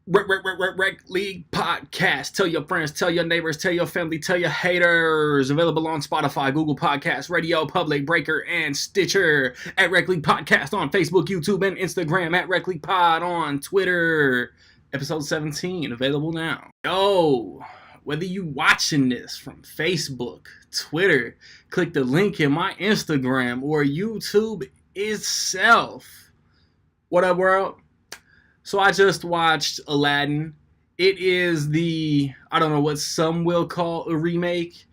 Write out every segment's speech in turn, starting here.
Rec League Podcast. Tell your friends, tell your neighbors, tell your family, tell your haters. Available on Spotify, Google Podcasts, Radio Public, Breaker, and Stitcher. At Rec League Podcast on Facebook, YouTube, and Instagram. At Rec League Pod on Twitter. Episode 17, available now. Yo, whether you watching this from Facebook, Twitter, click the link in my Instagram, or YouTube itself. What up, world? So I just watched Aladdin. It is I don't know what some will call a remake.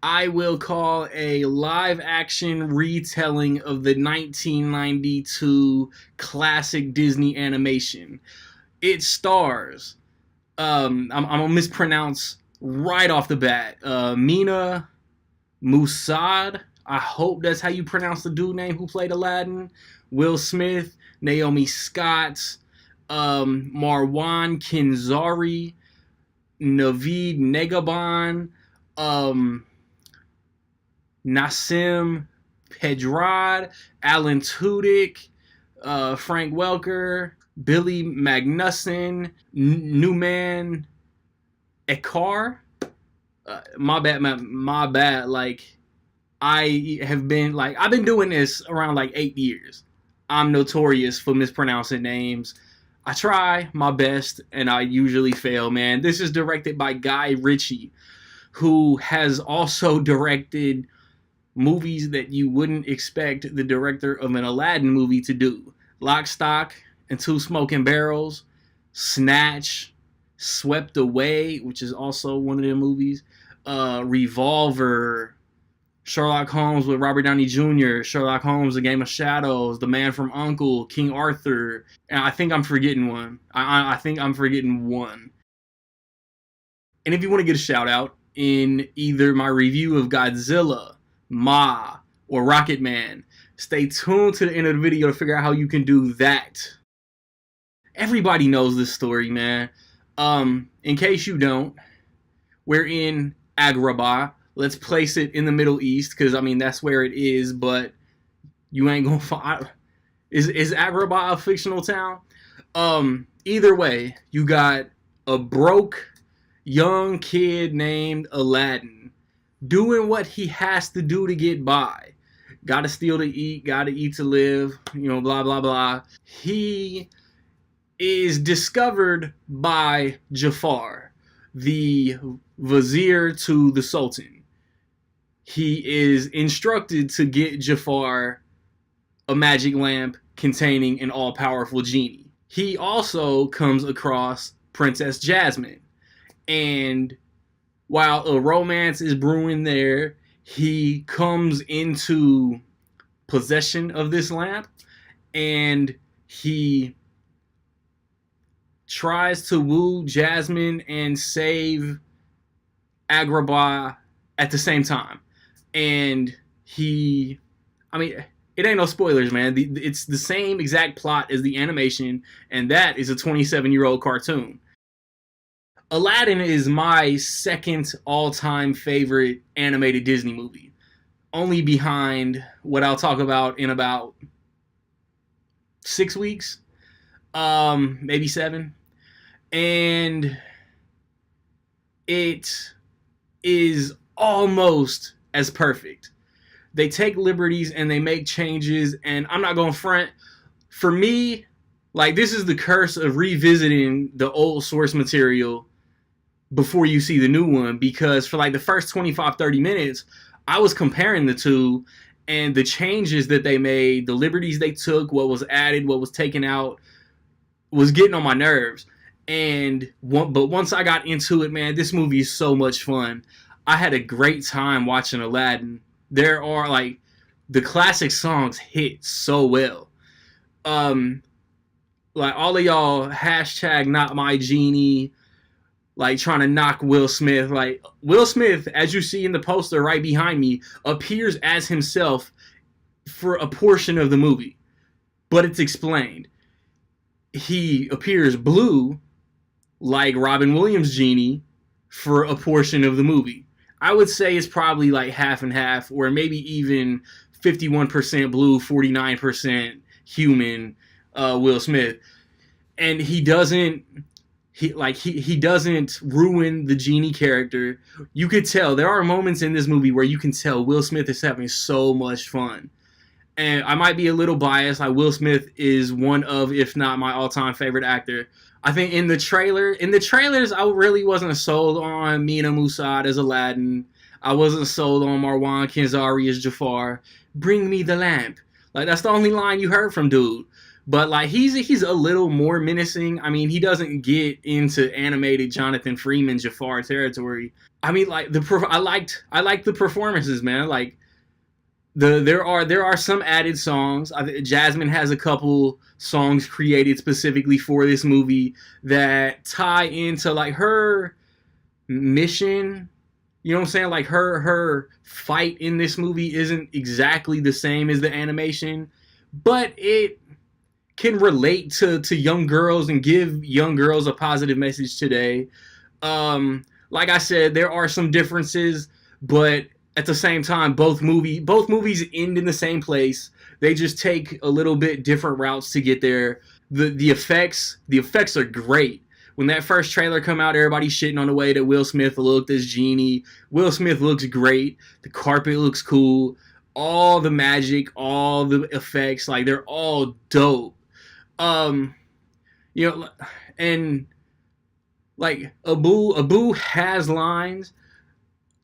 I will call a live action retelling of the 1992 classic Disney animation. It stars, I'm going to mispronounce right off the bat, Mina Musad. I hope that's how you pronounce the dude name who played Aladdin. Will Smith, Naomi Scott, Marwan Kenzari, Naveed Negaban, Nassim Pedrad, Alan Tudyk, Frank Welker, Billy Magnuson, Newman Ekar. My bad. Like, I've been doing this around like 8 years. I'm notorious for mispronouncing names. I try my best, and I usually fail, man. This is directed by Guy Ritchie, who has also directed movies that you wouldn't expect the director of an Aladdin movie to do. Lock, Stock, and Two Smoking Barrels, Snatch, Swept Away, which is also one of their movies, Revolver, Sherlock Holmes with Robert Downey Jr., Sherlock Holmes, The Game of Shadows, The Man from U.N.C.L.E., King Arthur, and I think I'm forgetting one. I think I'm forgetting one. And if you want to get a shout out in either my review of Godzilla, Ma, or Rocket Man, stay tuned to the end of the video to figure out how you can do that. Everybody knows this story, man. In case you don't, we're in Agrabah. Let's place it in the Middle East, because, I mean, that's where it is, but you ain't gonna find... Is Agrabah a fictional town? Either way, you got a broke young kid named Aladdin doing what he has to do to get by. Gotta steal to eat, gotta eat to live, blah, blah, blah. He is discovered by Jafar, the vizier to the Sultan. He is instructed to get Jafar a magic lamp containing an all-powerful genie. He also comes across Princess Jasmine, and while a romance is brewing there, he comes into possession of this lamp, and he tries to woo Jasmine and save Agrabah at the same time. And it ain't no spoilers, man. It's the same exact plot as the animation, and that is a 27-year-old cartoon. Aladdin is my second all-time favorite animated Disney movie, only behind what I'll talk about in about 6 weeks, maybe 7. And it is almost as perfect. They take liberties and they make changes, and I'm not going to front. For me, like, this is the curse of revisiting the old source material before you see the new one, because for like the first 25-30 minutes, I was comparing the two, and the changes that they made, the liberties they took, what was added, what was taken out, was getting on my nerves. But once I got into it, man, this movie is so much fun. I had a great time watching Aladdin. There are, like, the classic songs hit so well. Like, all of y'all hashtag not my genie, like, trying to knock Will Smith. Like, Will Smith, as you see in the poster right behind me, appears as himself for a portion of the movie, but it's explained. He appears blue, like Robin Williams' genie, for a portion of the movie. I would say it's probably like half and half, or maybe even 51% blue, 49% human Will Smith. And he doesn't he doesn't ruin the genie character. You could tell there are moments in this movie where you can tell Will Smith is having so much fun. And I might be a little biased. Like Will Smith is one of, if not my all-time favorite actor. I think in the trailers, I really wasn't sold on Mina Musad as Aladdin. I wasn't sold on Marwan Kenzari as Jafar. Bring me the lamp. Like that's the only line you heard from dude. But like he's a little more menacing. I mean, he doesn't get into animated Jonathan Freeman Jafar territory. I mean, like I liked the performances, man. Like there are some added songs. Jasmine has a couple songs created specifically for this movie that tie into like her mission. You know what I'm saying? Like her fight in this movie isn't exactly the same as the animation, but it can relate to young girls and give young girls a positive message today. Like I said, there are some differences, but at the same time, both movies end in the same place. They just take a little bit different routes to get there. The effects are great. When that first trailer come out, everybody's shitting on the way that Will Smith looked as Genie. Will Smith looks great. The carpet looks cool. All the magic, all the effects, like they're all dope. Um, you know, and like Abu has lines.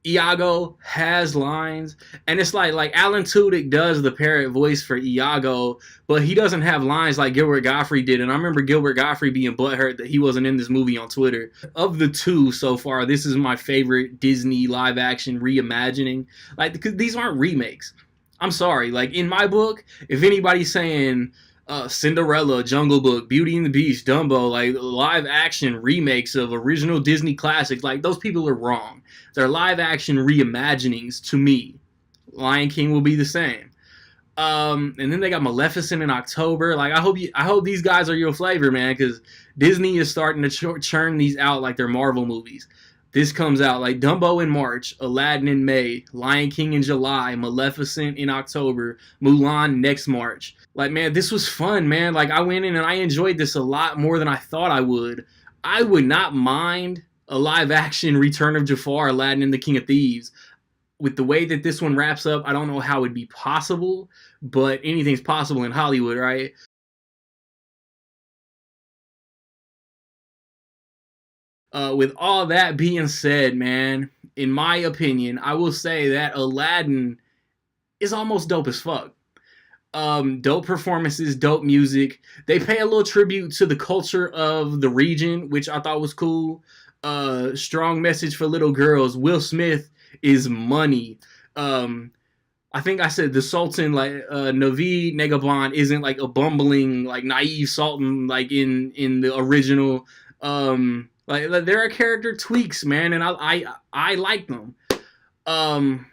Iago has lines, and it's like Alan Tudyk does the parrot voice for Iago, but he doesn't have lines like Gilbert Gottfried did. And I remember Gilbert Gottfried being butthurt that he wasn't in this movie on Twitter. Of the two so far, this is my favorite Disney live action reimagining. Like, because these aren't remakes. I'm sorry. Like in my book, if anybody's saying Cinderella, Jungle Book, Beauty and the Beast, Dumbo, like live action remakes of original Disney classics, like those people are wrong. They're live action reimaginings to me. Lion King will be the same. And then they got Maleficent in October. Like I hope these guys are your flavor, man, because Disney is starting to churn these out like they're Marvel movies. This comes out like Dumbo in March, Aladdin in May, Lion King in July, Maleficent in October, Mulan next March. Like, man, this was fun, man. Like, I went in and I enjoyed this a lot more than I thought I would. I would not mind a live-action Return of Jafar, Aladdin and the King of Thieves. With the way that this one wraps up, I don't know how it'd be possible, but anything's possible in Hollywood, right? With all that being said, man, in my opinion, I will say that Aladdin is almost dope as fuck. Dope performances, dope music. They pay a little tribute to the culture of the region, which I thought was cool. Strong message for little girls. Will Smith is money. I think I said the Sultan, like Naveed Negabon, isn't like a bumbling, like naive Sultan like in the original. Like there are character tweaks, man, and I like them. Um,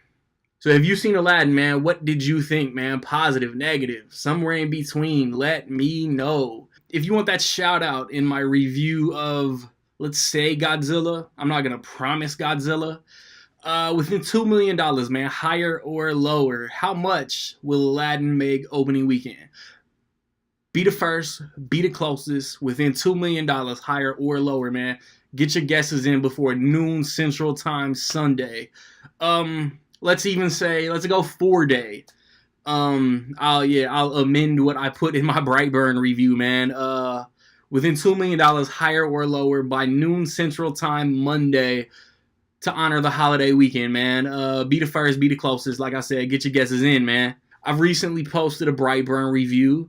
so have you seen Aladdin, man? What did you think, man? Positive, negative, somewhere in between? Let me know. If you want that shout out in my review of, let's say, Godzilla, I'm not gonna promise Godzilla. Within $2 million, man, higher or lower, how much will Aladdin make opening weekend? Be the first, be the closest, within $2 million, higher or lower, man. Get your guesses in before noon Central Time Sunday. Let's go 4-day. I'll amend what I put in my Brightburn review, man. Within $2 million, higher or lower by noon Central Time Monday to honor the holiday weekend, man. Be the first, be the closest. Like I said, get your guesses in, man. I've recently posted a Brightburn review.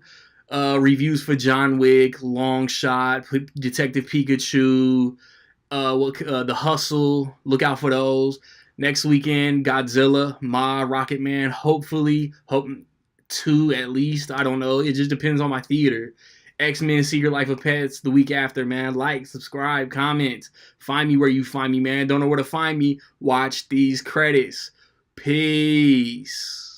Reviews for John Wick, Long Shot, Detective Pikachu, The Hustle. Look out for those. Next weekend, Godzilla, Ma, Rocket Man. Hopefully, hope 2 at least. I don't know. It just depends on my theater. X-Men Secret Life of Pets the week after, man. Like, subscribe, comment. Find me where you find me, man. Don't know where to find me? Watch these credits. Peace.